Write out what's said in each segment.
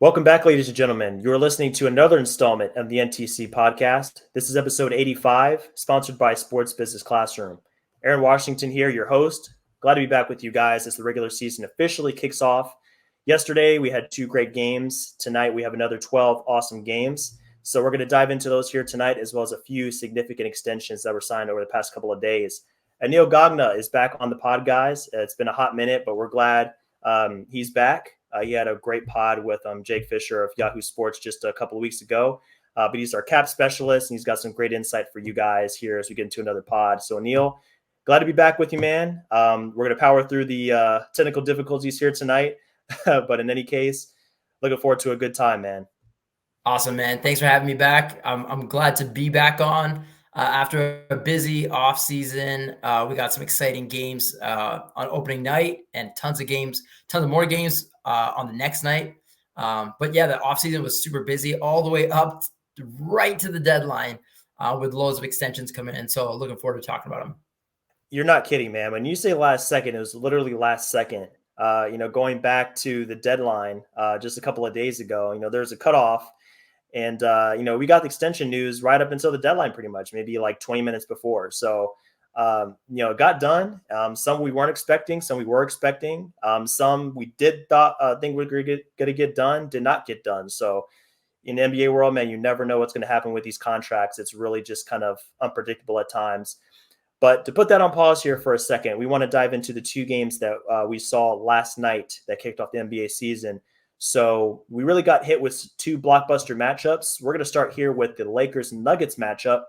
Welcome back, ladies and gentlemen. You're listening to another installment of the NTC podcast. This is episode 85, sponsored by Sports Business Classroom. Aaron Washington here, your host. Glad to be back with you guys as the regular season officially kicks off. Yesterday, we had two great games. Tonight, we have another 12 awesome games. So we're going to dive into those here tonight, as well as a few significant extensions that were signed over the past couple of days. Anil Gogna is back on the pod, guys. It's been a hot minute, but we're glad he's back. He had a great pod with Jake Fisher of Yahoo Sports just a couple of weeks ago. But he's our cap specialist, and he's got some great insight for you guys here as we get into another pod. So, Anil, glad to be back with you, man. We're going to power through the technical difficulties here tonight. But in any case, looking forward to a good time, man. Awesome, man. Thanks for having me back. I'm glad to be back on after a busy off season. We got some exciting games on opening night and tons of more games on the next night. But yeah, the off season was super busy all the way up right to the deadline with loads of extensions coming in. So looking forward to talking about them. You're not kidding, man. When you say last second, it was literally last second. Going back to the deadline just a couple of days ago, there's a cutoff. And, we got the extension news right up until the deadline pretty much, maybe like 20 minutes before. So, it got done. Some we weren't expecting, some we were expecting. Some we did think we were going to get done, did not get done. So in the NBA world, man, you never know what's going to happen with these contracts. It's really just kind of unpredictable at times. But to put that on pause here for a second, we want to dive into the two games that we saw last night that kicked off the NBA season. So we really got hit with two blockbuster matchups. We're going to start here with the Lakers-Nuggets matchup.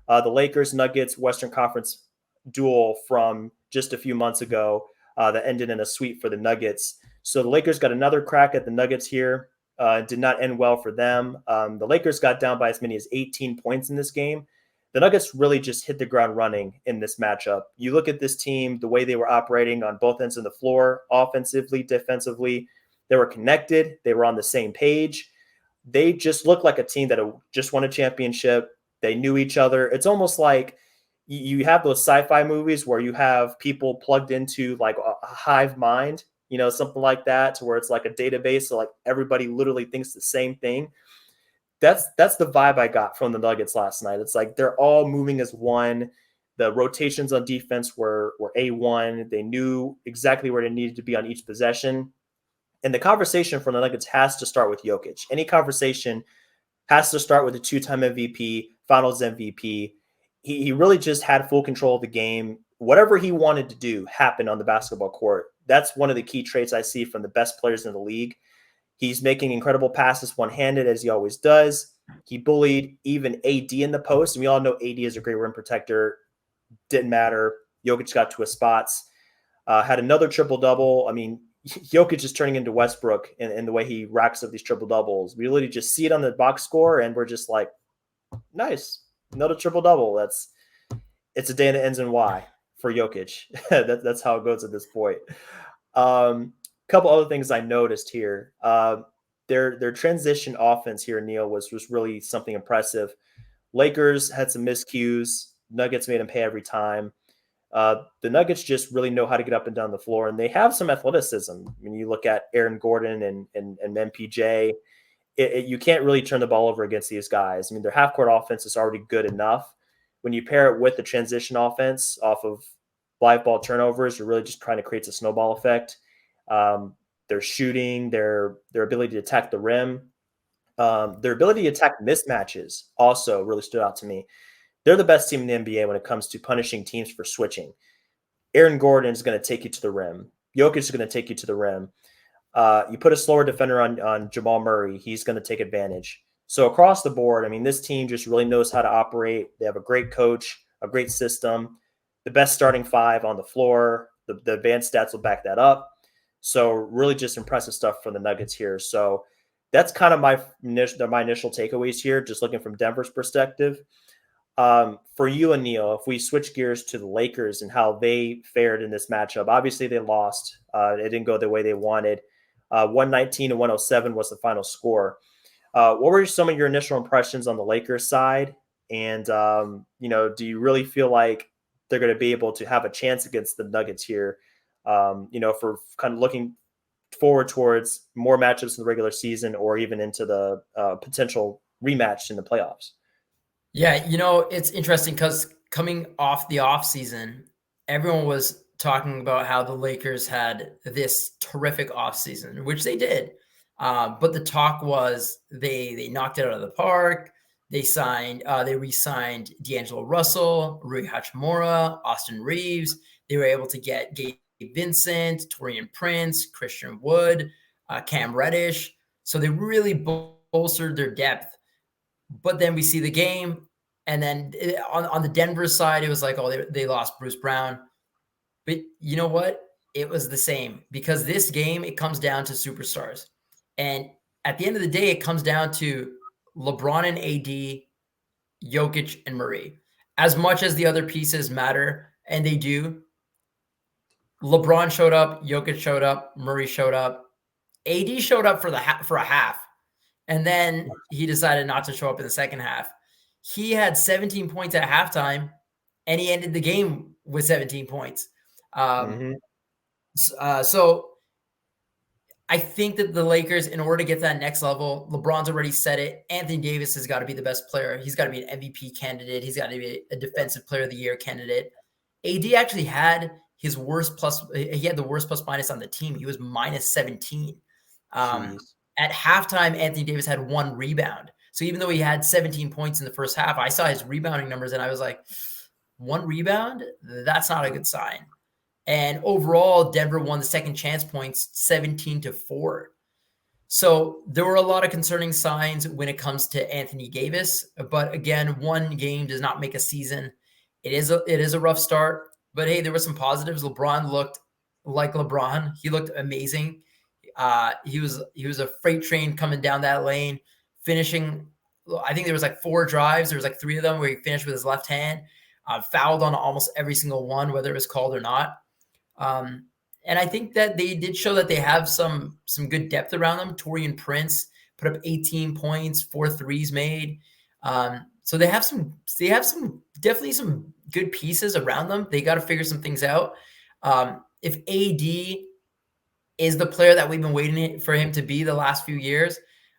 The Lakers-Nuggets Western Conference duel from just a few months ago that ended in a sweep for the Nuggets. So the Lakers got another crack at the Nuggets here. Did not end well for them. The Lakers got down by as many as 18 points in this game. The Nuggets really just hit the ground running in this matchup. You look at this team, the way they were operating on both ends of the floor, offensively, defensively. They were connected. They were on the same page. They just looked like a team that just won a championship. They knew each other. It's almost like you have those sci-fi movies where you have people plugged into like a hive mind, something like that, to where it's like a database. So like everybody literally thinks the same thing. That's the vibe I got from the Nuggets last night. It's like they're all moving as one. The rotations on defense were A1. They knew exactly where they needed to be on each possession. And the conversation for the Nuggets has to start with Jokic. Any conversation has to start with the two-time MVP, Finals MVP. He really just had full control of the game. Whatever he wanted to do happened on the basketball court. That's one of the key traits I see from the best players in the league. He's making incredible passes one-handed, as he always does. He bullied even AD in the post. And we all know AD is a great rim protector. Didn't matter. Jokic got to his spots. Had another triple-double. I mean, Jokic is turning into Westbrook in the way he racks up these triple doubles. We literally just see it on the box score, and we're just like, nice, another triple double. It's a day that ends in Y for Jokic. That's how it goes at this point. Couple other things I noticed here. Their transition offense here, Neil, was really something impressive. Lakers had some miscues. Nuggets made them pay every time. The Nuggets just really know how to get up and down the floor, and they have some athleticism. I mean, you look at Aaron Gordon and MPJ, you can't really turn the ball over against these guys. I mean, their half-court offense is already good enough. When you pair it with the transition offense off of live ball turnovers, you're really just trying to create a snowball effect. Their shooting, their ability to attack the rim, their ability to attack mismatches also really stood out to me. They're the best team in the NBA when it comes to punishing teams for switching. Aaron Gordon is going to take you to the rim. Jokic is going to take you to the rim. You put a slower defender on Jamal Murray, he's going to take advantage. So across the board, I mean, this team just really knows how to operate. They have a great coach, a great system, the best starting five on the floor. The advanced stats will back that up. So really just impressive stuff from the Nuggets here. So that's kind of my initial takeaways here, just looking from Denver's perspective. For you, Anil, if we switch gears to the Lakers and how they fared in this matchup, obviously they lost. It didn't go the way they wanted. 119 to 107 was the final score. What were some of your initial impressions on the Lakers side? And, do you really feel like they're going to be able to have a chance against the Nuggets here? For kind of looking forward towards more matchups in the regular season or even into the potential rematch in the playoffs. Yeah, it's interesting because coming off the off season, everyone was talking about how the Lakers had this terrific off season, which they did. But the talk was they knocked it out of the park. They re-signed D'Angelo Russell, Rui Hachimura, Austin Reeves. They were able to get Gabe Vincent, Torian Prince, Christian Wood, Cam Reddish. So they really bolstered their depth. But then we see the game, and then on the Denver side, it was like, oh, they lost Bruce Brown. But you know what? It was the same, because this game, it comes down to superstars. And at the end of the day, it comes down to LeBron and AD, Jokic and Murray. As much as the other pieces matter, and they do, LeBron showed up, Jokic showed up, Murray showed up, AD showed up for a half, and then he decided not to show up in the second half. He had 17 points at halftime, and he ended the game with 17 points. Mm-hmm. So I think that the Lakers, in order to get to that next level, LeBron's already said it. Anthony Davis has got to be the best player. He's got to be an MVP candidate. He's got to be a defensive player of the year candidate. AD actually had his worst plus. He had the worst plus minus on the team. He was minus 17. Jeez. At halftime, Anthony Davis had 1 rebound. So even though he had 17 points in the first half, I saw his rebounding numbers and I was like, 1 rebound? That's not a good sign. And overall, Denver won the second chance points 17-4. So there were a lot of concerning signs when it comes to Anthony Davis. But again, one game does not make a season. It is a rough start. But hey, there were some positives. LeBron looked like LeBron. He looked amazing. He was a freight train coming down that lane, finishing. I think there was like 4 drives. There was like 3 of them where he finished with his left hand, fouled on almost every single one, whether it was called or not. And I think that they did show that they have some good depth around them. Torian Prince put up 18 points, 4 threes made. So they have definitely some good pieces around them. They got to figure some things out. If AD is the player that we've been waiting for him to be the last few years,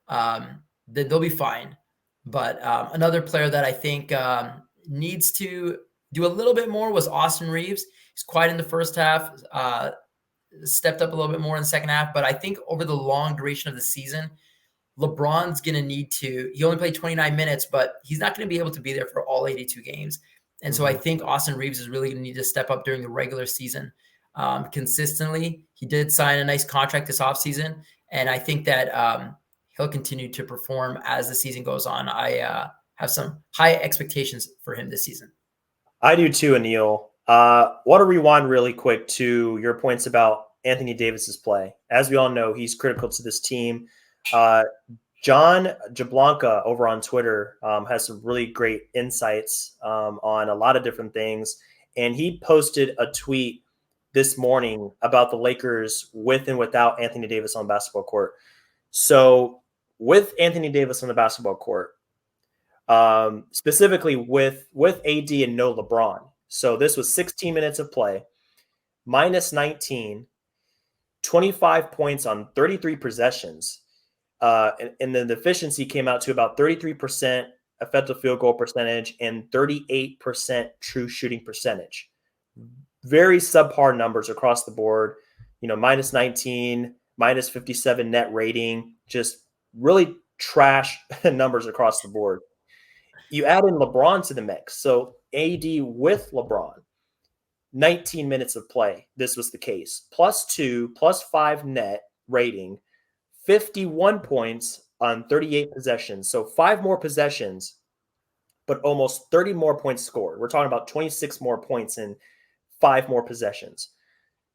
then they'll be fine. But another player that I think needs to do a little bit more was Austin Reeves. He's quiet in the first half, stepped up a little bit more in the second half. But I think over the long duration of the season, LeBron's going to need to – he only played 29 minutes, but he's not going to be able to be there for all 82 games. And so I think Austin Reeves is really going to need to step up during the regular season consistently. He did sign a nice contract this offseason, and I think that he'll continue to perform as the season goes on. I have some high expectations for him this season. I do too, Anil. Want to rewind really quick to your points about Anthony Davis's play. As we all know, he's critical to this team. John Jablanca over on Twitter has some really great insights on a lot of different things. And he posted a tweet this morning about the Lakers with and without Anthony Davis on the basketball court. So with Anthony Davis on the basketball court, specifically with AD and no LeBron. So this was 16 minutes of play, minus 19, 25 points on 33 possessions. And the efficiency came out to about 33% effective field goal percentage and 38% true shooting percentage. Very subpar numbers across the board, minus 19, minus 57 net rating, just really trash numbers across the board. You add in LeBron to the mix. So AD with LeBron, 19 minutes of play. This was the case. +2, +5 net rating, 51 points on 38 possessions. So 5 more possessions, but almost 30 more points scored. We're talking about 26 more points in 5 more possessions.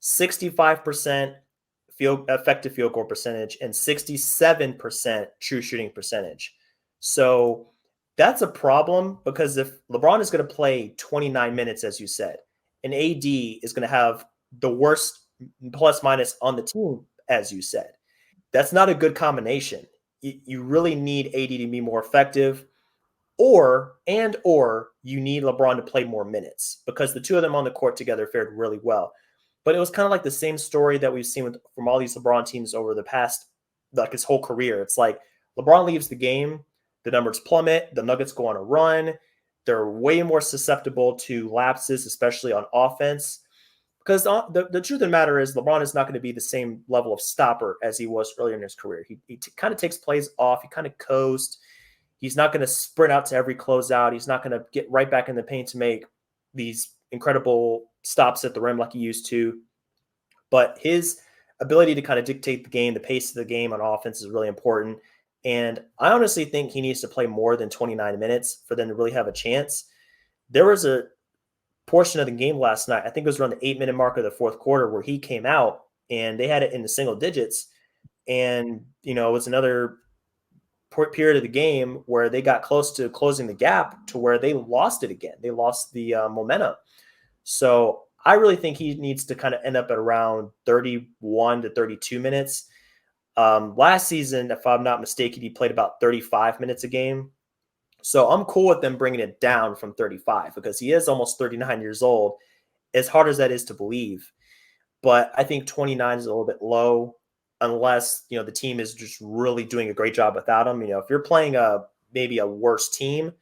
65% effective field goal percentage and 67% true shooting percentage. So that's a problem, because if LeBron is going to play 29 minutes, as you said, and AD is going to have the worst plus minus on the team, as you said, that's not a good combination. You really need AD to be more effective, or you need LeBron to play more minutes, because the two of them on the court together fared really well. But it was kind of like the same story that we've seen from all these LeBron teams over the past, like his whole career. It's like LeBron leaves the game, the numbers plummet, the Nuggets go on a run. They're way more susceptible to lapses, especially on offense. Because the truth of the matter is, LeBron is not going to be the same level of stopper as he was earlier in his career. He kind of takes plays off. He kind of coasts. He's not going to sprint out to every closeout. He's not going to get right back in the paint to make these incredible stops at the rim like he used to. But his ability to kind of dictate the game, the pace of the game on offense is really important. And I honestly think he needs to play more than 29 minutes for them to really have a chance. There was a portion of the game last night, I think it was around the 8-minute mark of the fourth quarter, where he came out and they had it in the single digits. And, it was another period of the game where they got close to closing the gap to where they lost it again. They lost the momentum. So I really think he needs to kind of end up at around 31 to 32 minutes. Last season, if I'm not mistaken, he played about 35 minutes a game. So I'm cool with them bringing it down from 35 because he is almost 39 years old, as hard as that is to believe. But I think 29 is a little bit low unless, the team is just really doing a great job without him. If you're playing maybe a worse team,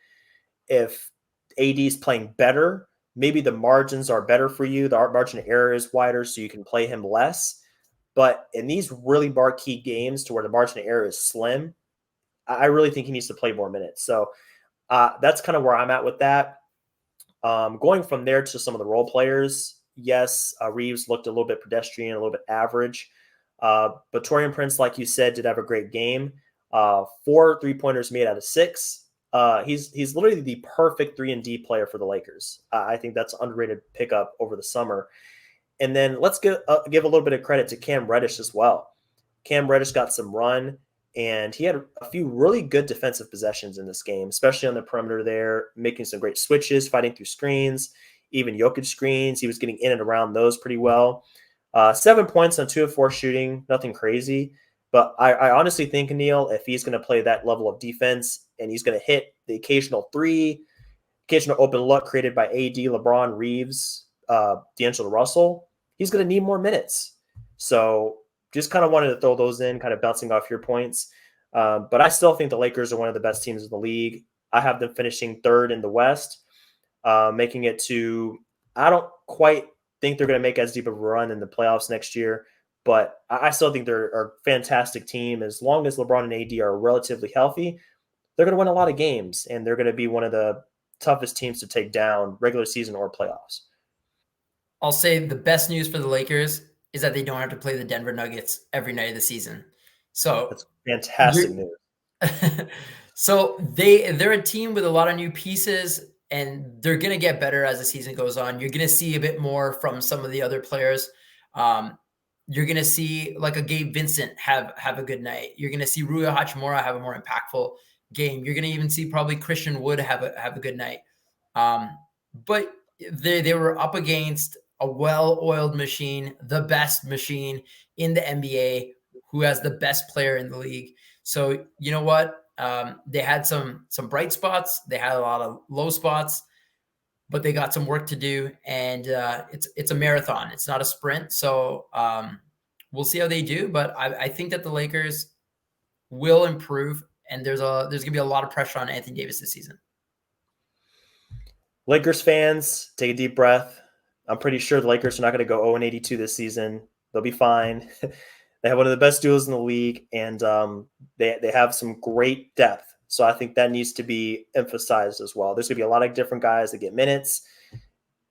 if AD is playing better, maybe the margins are better for you. The margin of error is wider, so you can play him less. But in these really marquee games to where the margin of error is slim, I really think he needs to play more minutes. So that's kind of where I'm at with that. Going from there to some of the role players, yes, Reeves looked a little bit pedestrian, a little bit average. But Torian Prince, like you said, did have a great game. 4 3-pointers made out of 6. He's literally the perfect 3-and-D player for the Lakers. I think that's an underrated pickup over the summer. And then let's give a little bit of credit to Cam Reddish as well. Cam Reddish got some run, and he had a few really good defensive possessions in this game, especially on the perimeter there, making some great switches, fighting through screens, even Jokic screens. He was getting in and around those pretty well. 7 points on 2 of 4 shooting, nothing crazy. But I honestly think, Anil, if he's going to play that level of defense and he's going to hit the occasional 3, occasional open look created by AD, LeBron, Reeves, D'Angelo Russell, he's going to need more minutes. So just kind of wanted to throw those in, kind of bouncing off your points. But I still think the Lakers are one of the best teams in the league. I have them finishing 3rd in the West, making it to, I don't quite think they're going to make as deep of a run in the playoffs next year, but I still think they're a fantastic team. As long as LeBron and AD are relatively healthy, they're going to win a lot of games, and they're going to be one of the toughest teams to take down, regular season or playoffs. I'll say the best news for the Lakers is that they don't have to play the Denver Nuggets every night of the season. So That's fantastic you're news. so they're a team with a lot of new pieces, and they're gonna get better as the season goes on. You're gonna see a bit more from some of the other players. You're gonna see like a Gabe Vincent have a good night. You're gonna see Rui Hachimura have a more impactful game. You're gonna even see probably Christian Wood have a good night. But they were up against a well-oiled machine, the best machine in the NBA, who has the best player in the league. So you know what? They had some bright spots. They had a lot of low spots, but they got some work to do. And it's a marathon. It's not a sprint. So we'll see how they do. But I think that the Lakers will improve, and there's gonna be a lot of pressure on Anthony Davis this season. Lakers fans, take a deep breath. I'm pretty sure the Lakers are not going to go 0-82 this season. They'll be fine. They have one of the best duos in the league, and they have some great depth. So I think that needs to be emphasized as well. There's going to be a lot of different guys that get minutes.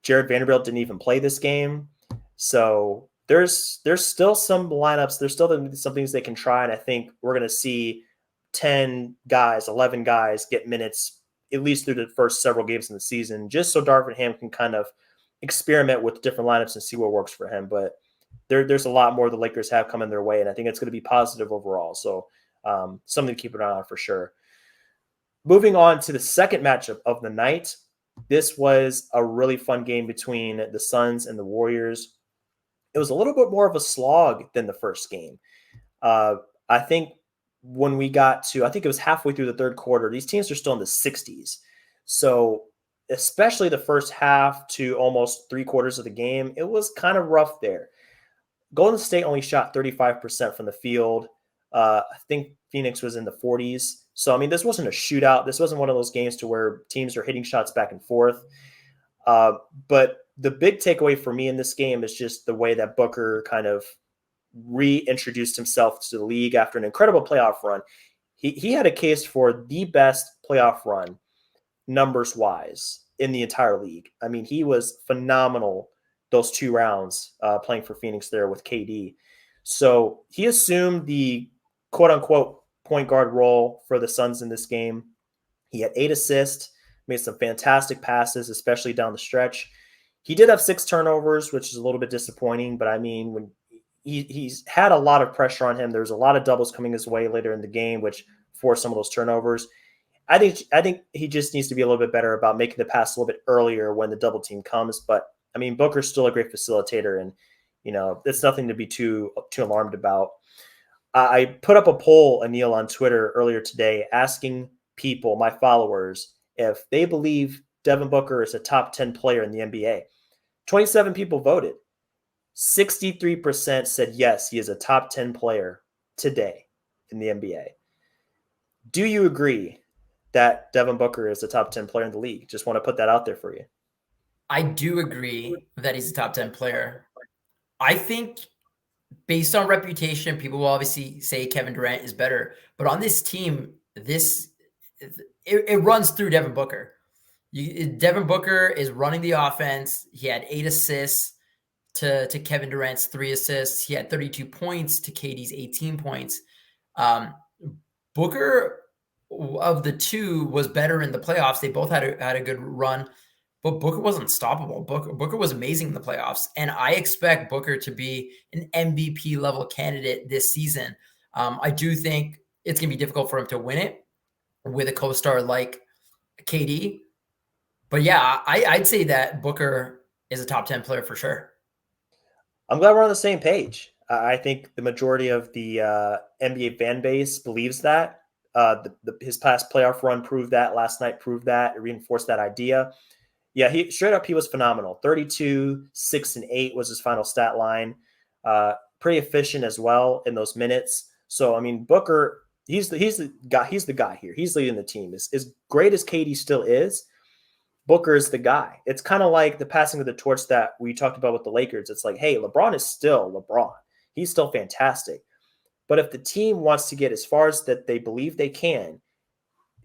Jared Vanderbilt didn't even play this game. So there's still some lineups. There's still some things they can try, and I think we're going to see 10 guys, 11 guys get minutes at least through the first several games in the season, just so Darvin Ham can kind of experiment with different lineups and see what works for him. But there's a lot more the Lakers have coming their way, and I think it's going to be positive overall. So something to keep an eye on for sure. Moving on to the second matchup of the night. This was a really fun game between the Suns and the Warriors. It was a little bit more of a slog than the first game. I think when we got to, I think it was halfway through the third quarter, these teams are still in the 60s. So especially the first half to almost 3/4 of the game, it was kind of rough there. Golden State only shot 35% from the field. I think Phoenix was in the 40s. So, I mean, this wasn't a shootout. This wasn't one of those games to where teams are hitting shots back and forth. Uh, but the big takeaway for me in this game is just the way that Booker kind of reintroduced himself to the league after an incredible playoff run. He had a case for the best playoff run numbers wise in the entire league. I mean, he was phenomenal those 2 rounds playing for Phoenix there with KD. So he assumed the quote unquote point guard role for the Suns in this game. He had 8 assists, made some fantastic passes, especially down the stretch. He did have 6 turnovers, which is a little bit disappointing, but I mean, when he's had a lot of pressure on him, there's a lot of doubles coming his way later in the game, which forced some of those turnovers. I think he just needs to be a little bit better about making the pass a little bit earlier when the double team comes. But I mean, Booker's still a great facilitator, and it's nothing to be too alarmed about. I put up a poll, Anil, on Twitter earlier today, asking people, my followers, if they believe Devin Booker is a top 10 player in the NBA. 27 people voted. 63% said yes, he is a top 10 player today in the NBA. Do you agree that Devin Booker is a top 10 player in the league? Just want to put that out there for you. I do agree that he's a top 10 player. I think based on reputation, people will obviously say Kevin Durant is better. But on this team, it runs through Devin Booker. Devin Booker is running the offense. He had 8 assists to Kevin Durant's 3 assists. He had 32 points to KD's 18 points. Booker, of the two, was better in the playoffs. They both had a good run, but Booker was unstoppable. Booker was amazing in the playoffs, and I expect Booker to be an MVP level candidate this season. I do think it's going to be difficult for him to win it with a co-star like KD. But yeah, I'd say that Booker is a top 10 player for sure. I'm glad we're on the same page. I think the majority of the NBA fan base believes that. His past playoff run proved that. Last night proved that. It reinforced that idea. Yeah, he straight up, he was phenomenal. 32, 6, and 8 was his final stat line. Pretty efficient as well in those minutes. So, I mean, Booker, he's the guy here. He's leading the team. As great as KD still is, Booker is the guy. It's kind of like the passing of the torch that we talked about with the Lakers. It's like, hey, LeBron is still LeBron. He's still fantastic. But if the team wants to get as far as that they believe they can,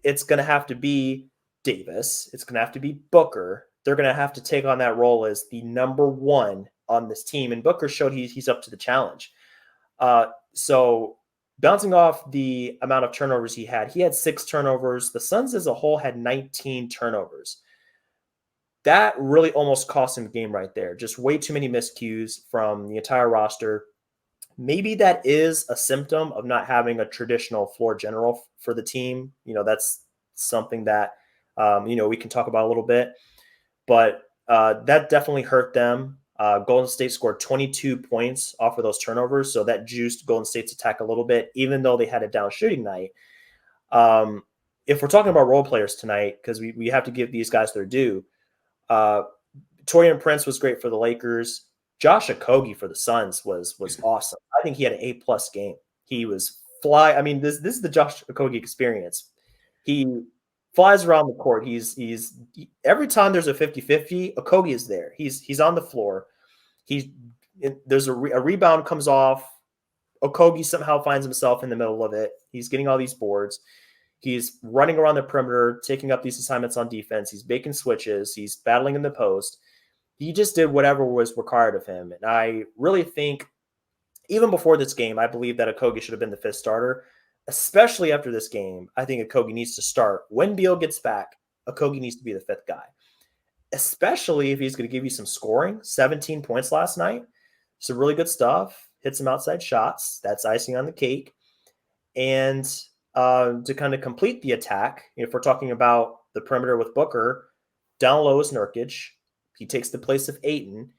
it's going to have to be Davis. It's going to have to be Booker. They're going to have to take on that role as the number one on this team. And Booker showed he's up to the challenge. So bouncing off the amount of turnovers he had 6 turnovers. The Suns as a whole had 19 turnovers. That really almost cost him the game right there. Just way too many miscues from the entire roster. Maybe that is a symptom of not having a traditional floor general for the team. That's something that, we can talk about a little bit. But that definitely hurt them. Golden State scored 22 points off of those turnovers, so that juiced Golden State's attack a little bit, even though they had a down shooting night. If we're talking about role players tonight, because we have to give these guys their due, Taurean Prince was great for the Lakers. Josh Okogie for the Suns was awesome. I think he had an A+ game. He was fly. I mean, this is the Josh Okogie experience. He flies around the court. He's every time there's a 50-50, Okogie is there. He's on the floor. There's a rebound comes off. Okogie somehow finds himself in the middle of it. He's getting all these boards. He's running around the perimeter, taking up these assignments on defense. He's making switches. He's battling in the post. He just did whatever was required of him. And I really think, even before this game, I believe that Okogie should have been the 5th starter. Especially after this game, I think Okogie needs to start. When Beal gets back, Okogie needs to be the 5th guy. Especially if he's going to give you some scoring. 17 points last night. Some really good stuff. Hit some outside shots. That's icing on the cake. And to kind of complete the attack, if we're talking about the perimeter with Booker, down low is Nurkic. He takes the place of Ayton,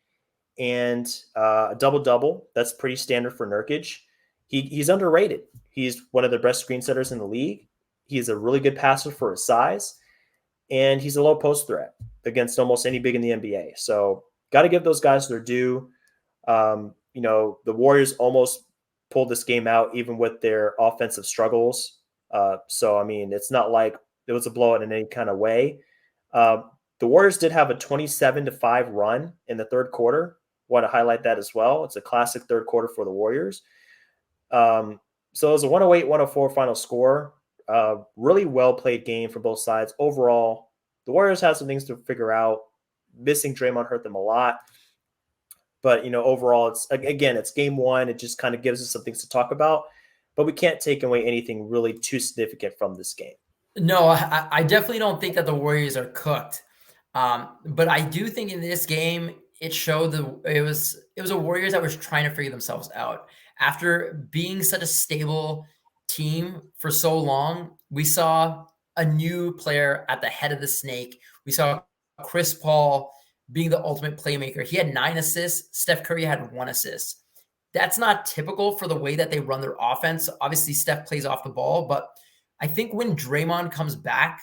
and a double-double. That's pretty standard for Nurkic. He's underrated. He's one of the best screen setters in the league. He's a really good passer for his size. and he's a low post threat against almost any big in the NBA. So got to give those guys their due. The Warriors almost pulled this game out even with their offensive struggles. So I mean, it's not like it was a blowout in any kind of way. Uh, the Warriors did have a 27-5 run in the third quarter. Want to highlight that as well. It's a classic third quarter for the Warriors. So it was a 108-104 final score. Really well played game for both sides. Overall, the Warriors have some things to figure out. Missing Draymond hurt them a lot. But, overall, it's game one. It just kind of gives us some things to talk about. But we can't take away anything really too significant from this game. No, I definitely don't think that the Warriors are cooked. But I do think in this game, it showed it was a Warriors that was trying to figure themselves out. After being such a stable team for so long, we saw a new player at the head of the snake. We saw Chris Paul being the ultimate playmaker. He had 9 assists. Steph Curry had 1 assist. That's not typical for the way that they run their offense. Obviously, Steph plays off the ball, but I think when Draymond comes back,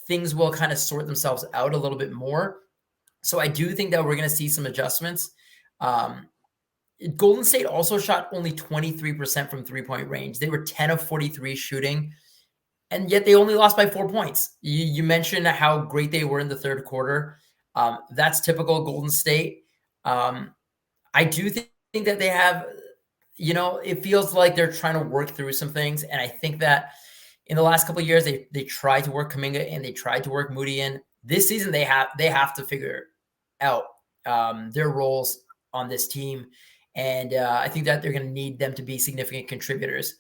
things will kind of sort themselves out a little bit more. So I do think that we're going to see some adjustments. Golden State also shot only 23% from three-point range. They were 10 of 43 shooting, and yet they only lost by 4 points. You mentioned how great they were in the third quarter. That's typical Golden State. I do think that they have, it feels like they're trying to work through some things. And I think that in the last couple of years, they tried to work Kuminga and they tried to work Moody in. This season, they have to figure out their roles on this team. And I think that they're going to need them to be significant contributors.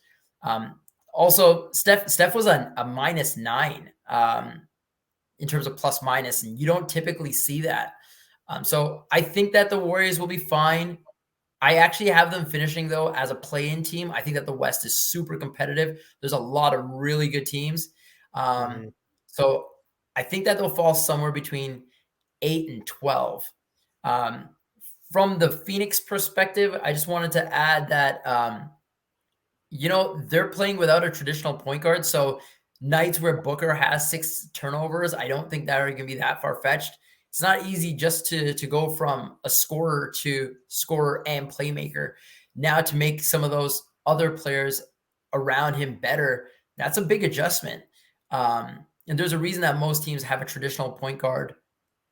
Also, Steph was a -9 in terms of plus minus, and you don't typically see that. So I think that the Warriors will be fine. I actually have them finishing, though, as a play-in team. I think that the West is super competitive. There's a lot of really good teams. So I think that they'll fall somewhere between 8 and 12. From the Phoenix perspective, I just wanted to add that, they're playing without a traditional point guard. So nights where Booker has 6 turnovers, I don't think that are going to be that far-fetched. It's not easy just to go from a scorer to scorer and playmaker. Now to make some of those other players around him better, that's a big adjustment. And there's a reason that most teams have a traditional point guard,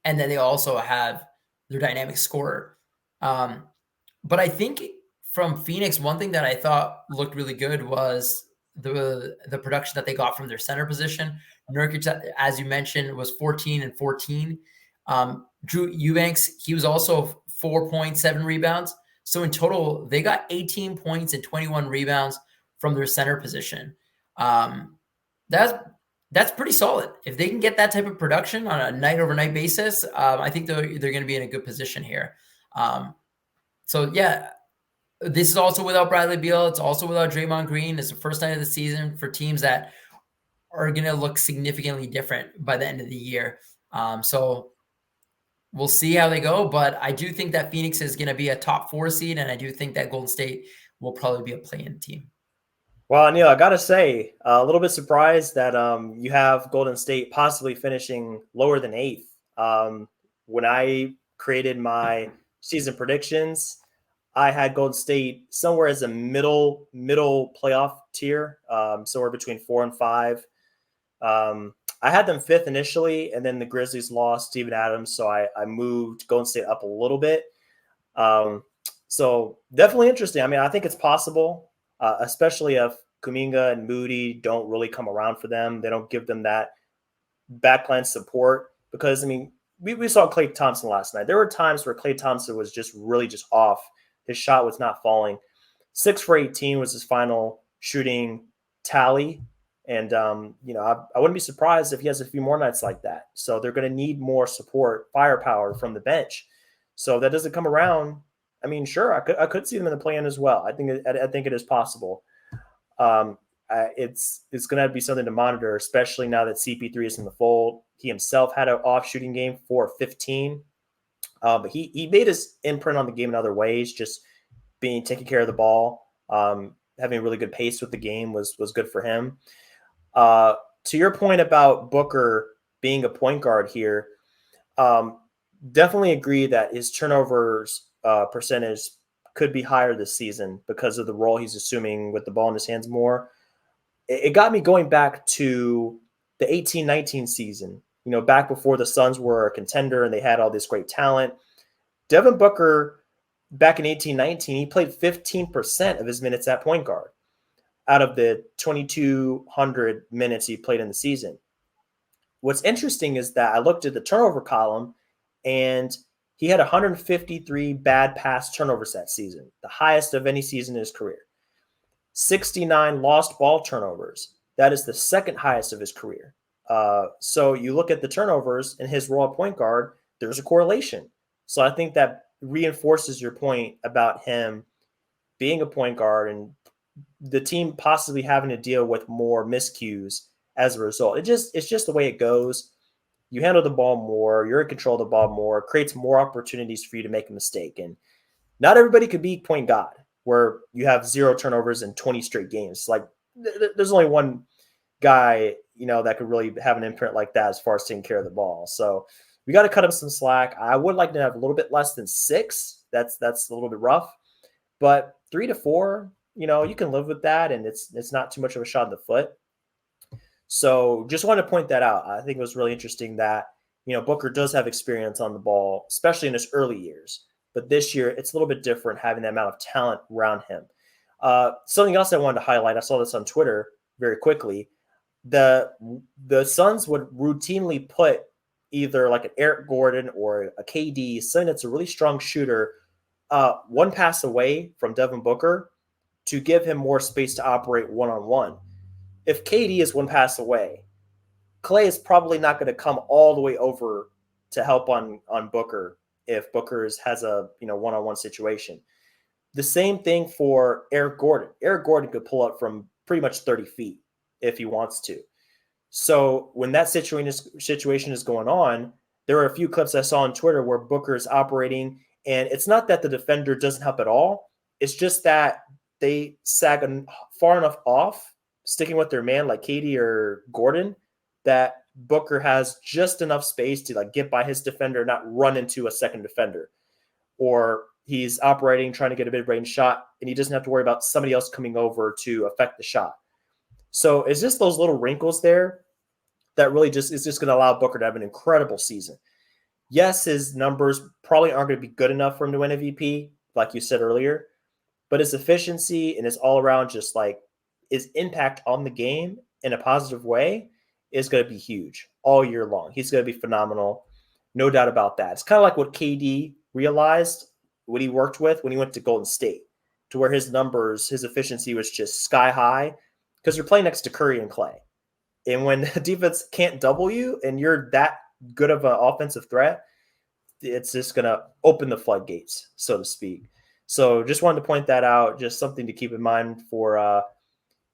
and then they also have their dynamic scorer. But I think from Phoenix, one thing that I thought looked really good was the production that they got from their center position. Nurkic, as you mentioned, was 14 and 14. Drew Eubanks, he was also 4 points, 7 rebounds. So in total, they got 18 points and 21 rebounds from their center position. That's pretty solid. If they can get that type of production on a night-over-night basis, I think they're going to be in a good position here. So yeah, this is also without Bradley Beal. It's also without Draymond Green. It's the first night of the season for teams that are going to look significantly different by the end of the year. So we'll see how they go, but I do think that Phoenix is going to be a top 4 seed, and I do think that Golden State will probably be a play-in team. Well, Anil, I gotta say, a little bit surprised that you have Golden State possibly finishing lower than 8th. When I created my season predictions, I had Golden State somewhere as a middle playoff tier, somewhere between 4 and 5. I had them 5th initially, and then the Grizzlies lost Steven Adams, so I moved Golden State up a little bit. So definitely interesting. I mean, I think it's possible. Especially if Kuminga and Moody don't really come around for them. They don't give them that backline support because, I mean, we saw Klay Thompson last night. There were times where Klay Thompson was just really just off. His shot was not falling. 6 for 18 was his final shooting tally. And, I wouldn't be surprised if he has a few more nights like that. So they're going to need more support, firepower from the bench. So that doesn't come around. I mean, sure, I could see them in the play-in as well. I think it is possible. It's going to be something to monitor, especially now that CP3 is in the fold. He himself had an off shooting game for 15, but he made his imprint on the game in other ways. Just taking care of the ball, having a really good pace with the game was good for him. To your point about Booker, being a point guard here. Um, Definitely agree that his turnovers percentage could be higher this season because of the role he's assuming with the ball in his hands more. It got me going back to the 18-19 season, back before the Suns were a contender and they had all this great talent. Devin Booker, back in 18-19, he played 15% of his minutes at point guard out of the 2,200 minutes he played in the season. What's interesting is that I looked at the turnover column and he had 153 bad pass turnovers that season, the highest of any season in his career. 69 lost ball turnovers. That is the second highest of his career. So you look at the turnovers in his role at point guard, there's a correlation. So I think that reinforces your point about him being a point guard and the team possibly having to deal with more miscues as a result. It's just the way it goes. You handle the ball more, you're in control of the ball more, it creates more opportunities for you to make a mistake. And not everybody could be point god, where you have 0 turnovers in 20 straight games. Like there's only one guy, that could really have an imprint like that as far as taking care of the ball. So we got to cut him some slack. I would like to have a little bit less than 6. That's a little bit rough, but 3 to 4, you can live with that, and it's not too much of a shot in the foot. So just wanted to point that out. I think it was really interesting that, Booker does have experience on the ball, especially in his early years. But this year, it's a little bit different having that amount of talent around him. Something else I wanted to highlight, I saw this on Twitter very quickly. The Suns would routinely put either like an Eric Gordon or a KD, something that's a really strong shooter, one pass away from Devin Booker to give him more space to operate one-on-one. If KD is one pass away, Clay is probably not going to come all the way over to help on Booker if Booker has a one-on-one situation. The same thing for Eric Gordon. Eric Gordon could pull up from pretty much 30 feet if he wants to. So when that situation is going on, there are a few clips I saw on Twitter where Booker is operating, and it's not that the defender doesn't help at all. It's just that they sag far enough off, sticking with their man like KD or Gordon, that Booker has just enough space to like get by his defender, not run into a second defender. Or he's operating, trying to get a mid-range shot, and he doesn't have to worry about somebody else coming over to affect the shot. So it's just those little wrinkles there that really is just going to allow Booker to have an incredible season. Yes, his numbers probably aren't going to be good enough for him to win MVP, like you said earlier, but his efficiency and his all-around just like his impact on the game in a positive way is going to be huge all year long. He's going to be phenomenal. No doubt about that. It's kind of like what KD realized what he worked with when he went to Golden State, to where his numbers, his efficiency was just sky high because you're playing next to Curry and Clay. And when the defense can't double you and you're that good of an offensive threat, it's just going to open the floodgates, so to speak. So just wanted to point that out, just something to keep in mind for,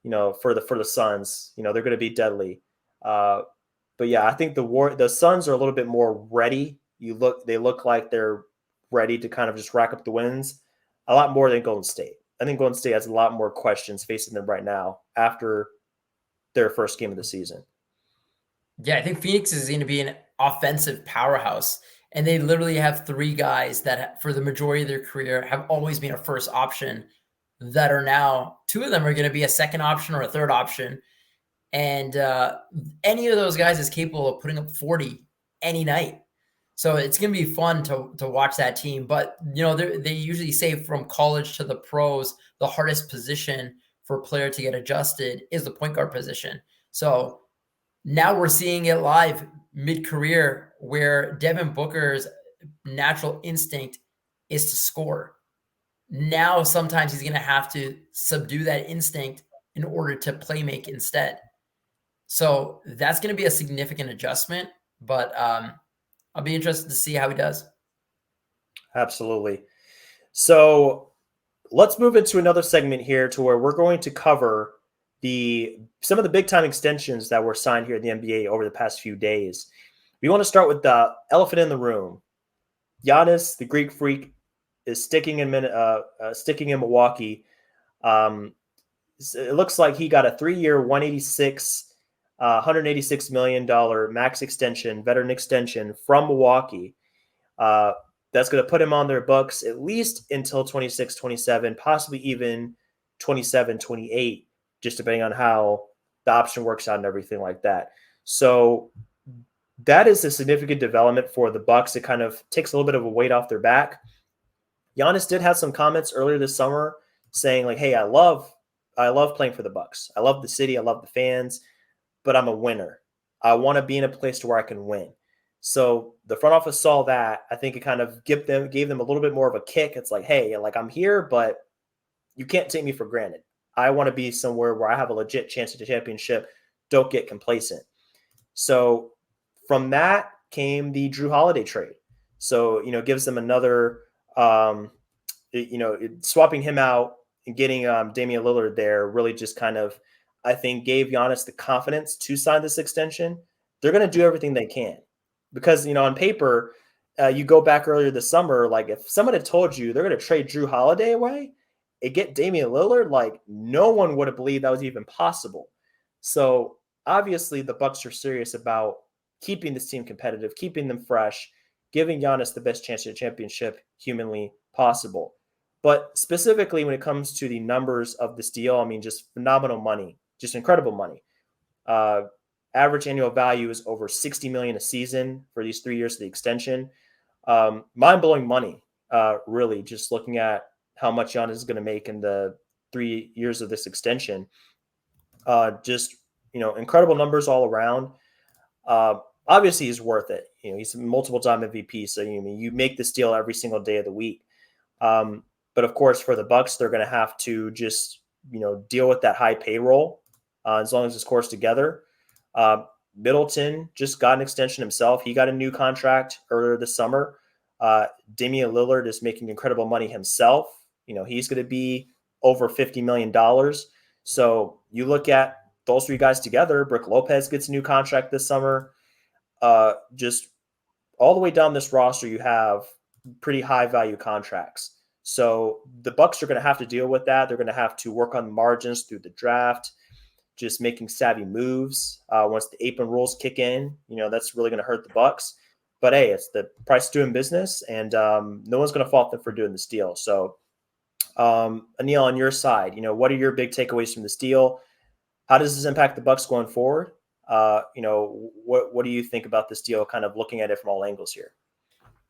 for the Suns. They're going to be deadly. But yeah, I think the Suns are a little bit more ready. They look like they're ready to kind of just rack up the wins a lot more than Golden State. I think Golden State has a lot more questions facing them right now after their first game of the season. Yeah, I think Phoenix is going to be an offensive powerhouse. And they literally have 3 guys that for the majority of their career have always been a first option that are now, 2 of them are going to be a second option or a third option. And any of those guys is capable of putting up 40 any night. So it's going to be fun to watch that team. But, they usually say from college to the pros, the hardest position for a player to get adjusted is the point guard position. So now we're seeing it live mid-career where Devin Booker's natural instinct is to score. Now sometimes he's going to have to subdue that instinct in order to play make instead. So that's going to be a significant adjustment, but I'll be interested to see how he does. Absolutely. So let's move into another segment here to where we're going to cover some of the big time extensions that were signed here in the NBA over the past few days. We want to start with the elephant in the room. Giannis, the Greek freak, is sticking in Milwaukee. It looks like he got a 3-year, 186 $186 million max extension, veteran extension from Milwaukee. Uh, that's going to put him on their books at least until 26, 27, possibly even 27, 28, just depending on how the option works out and everything like that. So that is a significant development for the Bucks. It kind of takes a little bit of a weight off their back. Giannis did have some comments earlier this summer saying like, "Hey, I love playing for the Bucks. I love the city. I love the fans, but I'm a winner. I want to be in a place to where I can win." So the front office saw that. I think it kind of gave them a little bit more of a kick. It's like, hey, like I'm here, but you can't take me for granted. I want to be somewhere where I have a legit chance at a championship. Don't get complacent. So from that came the Drew Holiday trade. So, gives them another, swapping him out and getting Damian Lillard there really just kind of, I think, gave Giannis the confidence to sign this extension. They're going to do everything they can because, on paper, you go back earlier this summer, like if someone had told you they're going to trade Drew Holiday away and get Damian Lillard, like no one would have believed that was even possible. So obviously the Bucks are serious about keeping this team competitive, keeping them fresh, giving Giannis the best chance at a championship humanly possible. But specifically when it comes to the numbers of this deal, I mean, just phenomenal money, just incredible money. Uh, Average annual value is over 60 million a season for these 3 years of the extension. Mind blowing money, really, just looking at how much Giannis is going to make in the 3 years of this extension. Just, incredible numbers all around. Obviously, he's worth it. He's a multiple time MVP. So you make this deal every single day of the week. But of course, for the Bucks, they're going to have to just deal with that high payroll as long as it's coursed together. Middleton just got an extension himself. He got a new contract earlier this summer. Damian Lillard is making incredible money himself. He's going to be over $50 million. So you look at those three guys together. Brook Lopez gets a new contract this summer. Just all the way down this roster, you have pretty high value contracts. So the Bucks are going to have to deal with that. They're going to have to work on margins through the draft, just making savvy moves. Once the apron rules kick in, that's really going to hurt the Bucks. But hey, it's the price of doing business, and no one's going to fault them for doing this deal. So, Anil, on your side, what are your big takeaways from this deal? How does this impact the Bucks going forward? What do you think about this deal? Kind of looking at it from all angles here.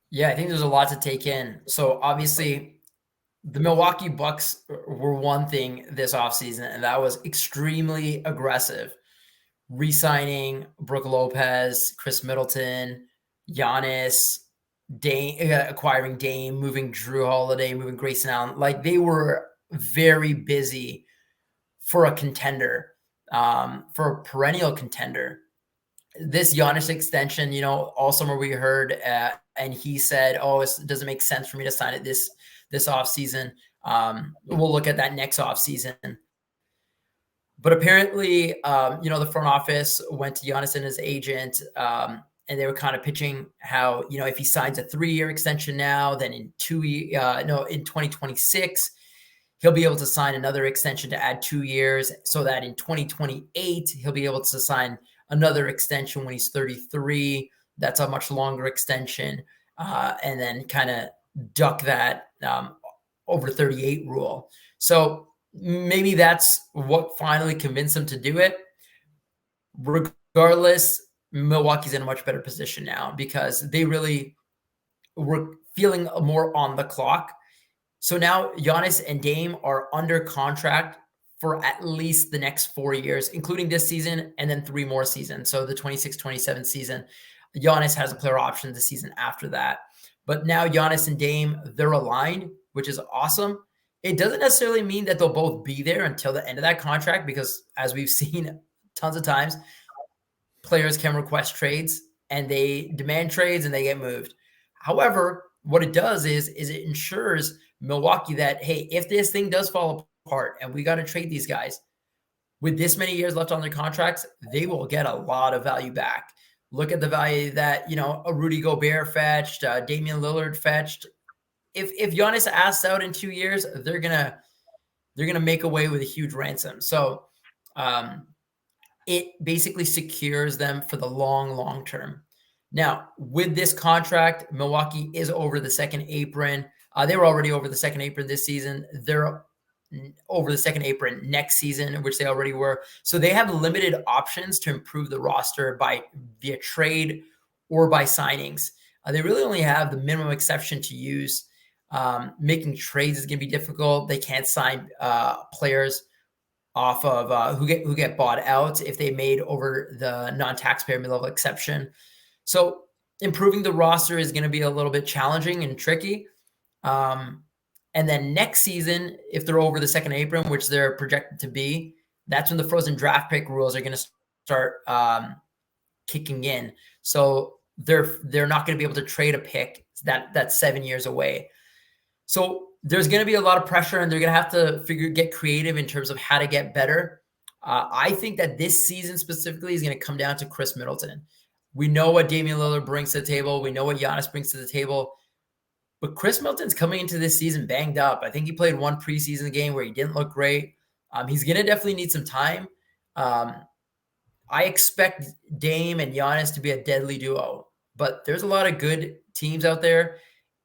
Yeah, I think there's a lot to take in. So obviously, the Milwaukee Bucks were one thing this offseason, and that was extremely aggressive. Re-signing Brook Lopez, Chris Middleton, Giannis, Dame, acquiring Dame, moving Drew Holiday, moving Grayson Allen. Like they were very busy for a contender, for a perennial contender. This Giannis extension, all summer we heard, and he said, "Oh, it doesn't make sense for me to sign it this offseason. We'll look at that next offseason." But apparently, the front office went to Giannis and his agent, and they were kind of pitching how, if he signs a 3-year extension now, then in 2026, he'll be able to sign another extension to add 2 years so that in 2028, he'll be able to sign another extension when he's 33. That's a much longer extension. And then kind of duck that over 38 rule. So maybe that's what finally convinced him to do it. Regardless, Milwaukee's in a much better position now because they really were feeling more on the clock. So now Giannis and Dame are under contract for at least the next 4 years, including this season and then 3 more seasons. So the 26-27 season, Giannis has a player option the season after that. But now Giannis and Dame, they're aligned, which is awesome. It doesn't necessarily mean that they'll both be there until the end of that contract because, as we've seen tons of times, players can request trades and they demand trades and they get moved. However, what it does is it ensures Milwaukee that, hey, if this thing does fall apart and we got to trade these guys, with this many years left on their contracts, they will get a lot of value back. Look at the value that, a Rudy Gobert fetched, Damian Lillard fetched. If Giannis asks out in 2 years, they're gonna make away with a huge ransom. So it basically secures them for the long term. Now, with this contract, Milwaukee is over the second apron. They were already over the second apron this season. They're over the second apron next season, which they already were. So they have limited options to improve the roster via trade or by signings. They really only have the minimum exception to use. Making trades is going to be difficult. They can't sign players off of who get bought out if they made over the non-taxpayer mid-level exception. So improving the roster is going to be a little bit challenging and tricky. And then next season, if they're over the second apron, which they're projected to be, that's when the frozen draft pick rules are going to start kicking in. So they're not going to be able to trade a pick that's 7 years away. So there's going to be a lot of pressure, and they're going to have to get creative in terms of how to get better. I think that this season specifically is going to come down to Chris Middleton. We know what Damian Lillard brings to the table. We know what Giannis brings to the table. But Chris Middleton's coming into this season banged up. I think he played one preseason game where he didn't look great. He's going to definitely need some time. I expect Dame and Giannis to be a deadly duo, but there's a lot of good teams out there,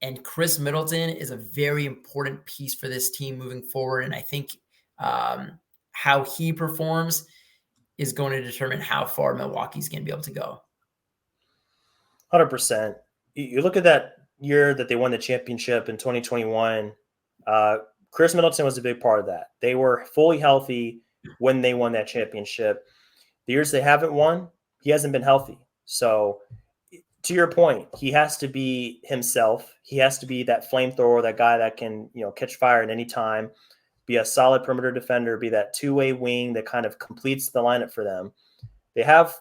and Chris Middleton is a very important piece for this team moving forward. And I think how he performs is going to determine how far Milwaukee's going to be able to go. 100%. You look at that year that they won the championship in 2021, Chris Middleton was a big part of that. They were fully healthy when they won that championship. The years they haven't won, he hasn't been healthy. So to your point, he has to be himself. He has to be that flamethrower, that guy that can, catch fire at any time, be a solid perimeter defender, be that two-way wing that kind of completes the lineup for them. They have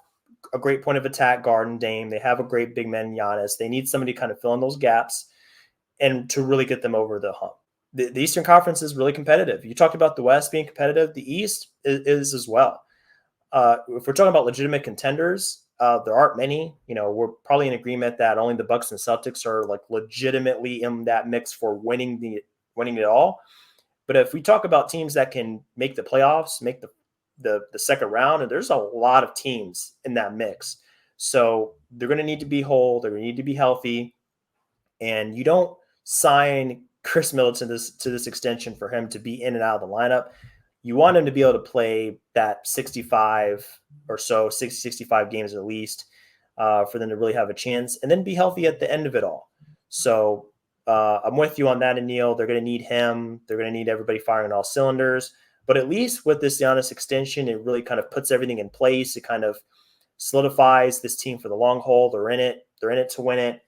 a great point of attack guard in Dame. They have a great big man in Giannis. They need somebody to kind of fill in those gaps and to really get them over the hump. The Eastern Conference is really competitive. You talked about the West being competitive. The East is as well. If we're talking about legitimate contenders, there aren't many. We're probably in agreement that only the Bucks and Celtics are like legitimately in that mix for winning it all. But if we talk about teams that can make the playoffs, make the second round, and there's a lot of teams in that mix. So they're going to need to be whole. They're going to need to be healthy. And you don't sign Chris Middleton to this extension for him to be in and out of the lineup. You want him to be able to play that 65 or so, 60, 65 games at least for them to really have a chance and then be healthy at the end of it all. So I'm with you on that, Anil. They're going to need him. They're going to need everybody firing on all cylinders. But at least with this Giannis extension, it really kind of puts everything in place. It kind of solidifies this team for the long haul. They're in it. They're in it to win it.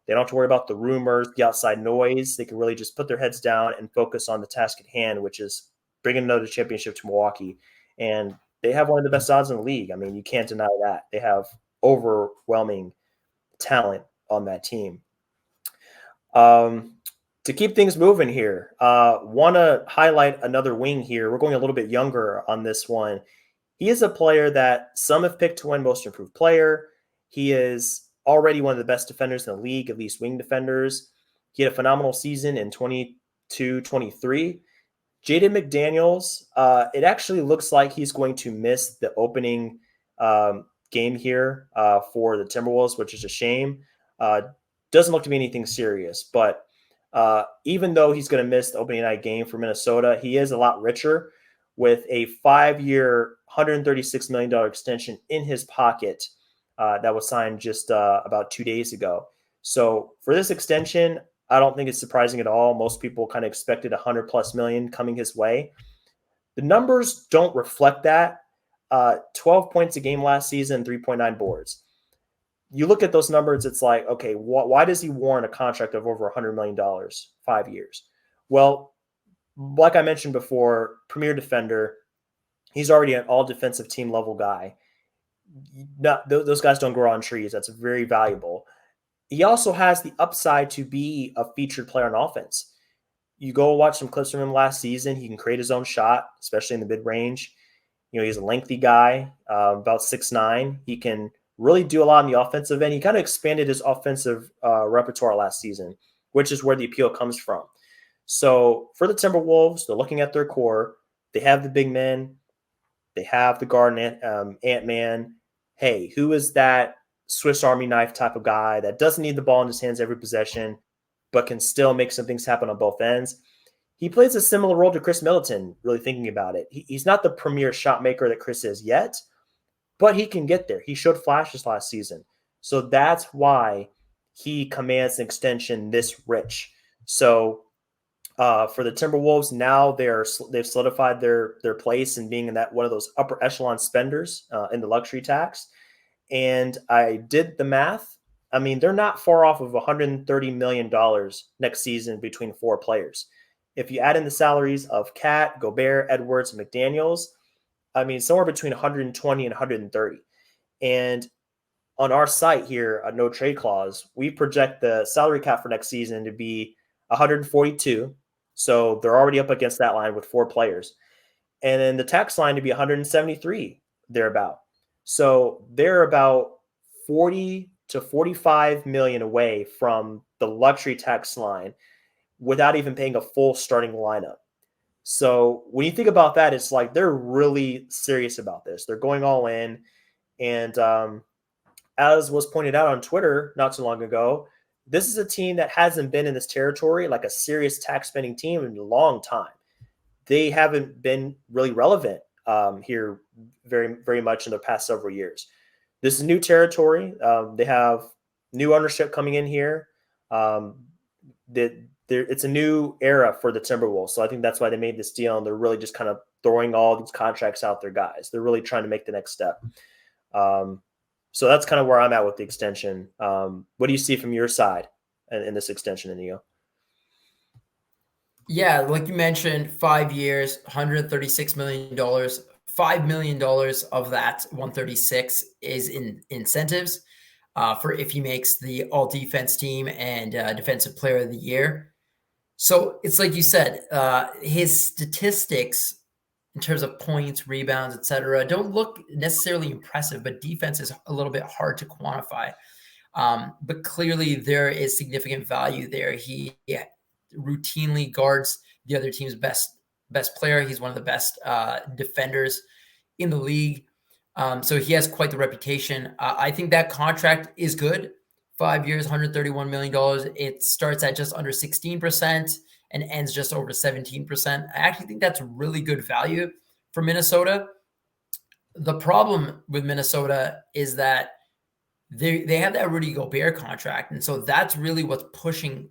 They don't have to worry about the rumors, the outside noise. They can really just put their heads down and focus on the task at hand, which is bringing another championship to Milwaukee. And they have one of the best odds in the league. I mean, you can't deny that. They have overwhelming talent on that team. To keep things moving here, want to highlight another wing here. We're going a little bit younger on this one. He is a player that some have picked to win Most Improved Player. He is already one of the best defenders in the league, at least wing defenders. He had a phenomenal season in 22-23. Jaden McDaniels, it actually looks like he's going to miss the opening game here for the Timberwolves, which is a shame. Doesn't look to be anything serious, but even though he's going to miss the opening night game for Minnesota, he is a lot richer with a 5-year, $136 million extension in his pocket that was signed just about 2 days ago. So for this extension, I don't think it's surprising at all. Most people kind of expected $100+ million coming his way. The numbers don't reflect that. 12 points a game last season, 3.9 boards. You look at those numbers, it's like, okay, why does he warrant a contract of over $100 million, 5 years? Well, like I mentioned before, premier defender, he's already an all defensive team level guy. Those guys don't grow on trees. That's very valuable. He also has the upside to be a featured player on offense. You go watch some clips from him last season. He can create his own shot, especially in the mid-range. He's a lengthy guy, about 6'9". He can really do a lot on the offensive end. He kind of expanded his offensive repertoire last season, which is where the appeal comes from. So for the Timberwolves, they're looking at their core. They have the big men. They have the guard Ant-Man. Hey, who is that Swiss Army knife type of guy that doesn't need the ball in his hands every possession, but can still make some things happen on both ends? He plays a similar role to Chris Middleton, really thinking about it. He's not the premier shot maker that Chris is yet, but he can get there. He showed flashes last season. So that's why he commands an extension this rich. So for the Timberwolves, now they've solidified their place in being in that one of those upper echelon spenders in the luxury tax. And I did the math. I mean, they're not far off of $130 million next season between four players. If you add in the salaries of Cat, Gobert, Edwards, and McDaniels, I mean, somewhere between 120 and 130. And on our site here, a no trade clause, we project the salary cap for next season to be 142. So they're already up against that line with four players. And then the tax line to be 173, thereabout. So they're about 40 to 45 million away from the luxury tax line without even paying a full starting lineup. So when you think about that, it's like they're really serious about this. They're going all in. And as was pointed out on Twitter not too long ago, this is a team that hasn't been in this territory, like a serious tax spending team, in a long time. They haven't been really relevant here very, very much in the past several years. This is new territory. They have new ownership coming in here. It's a new era for the Timberwolves. So I think that's why they made this deal, and they're really just kind of throwing all these contracts out there, guys. They're really trying to make the next step. So that's kind of where I'm at with the extension. What do you see from your side in this extension, Anil? Yeah, like you mentioned, 5 years, $136 million. $5 million of that 136 is in incentives for if he makes the all defense team and defensive player of the year. So it's like you said, his statistics in terms of points, rebounds, etc., don't look necessarily impressive, but defense is a little bit hard to quantify. But clearly there is significant value there. He routinely guards the other team's best player. He's one of the best defenders in the league. So he has quite the reputation. I think that contract is good. 5 years, $131 million. It starts at just under 16% and ends just over 17%. I actually think that's really good value for Minnesota. The problem with Minnesota is that they have that Rudy Gobert contract. And so that's really what's pushing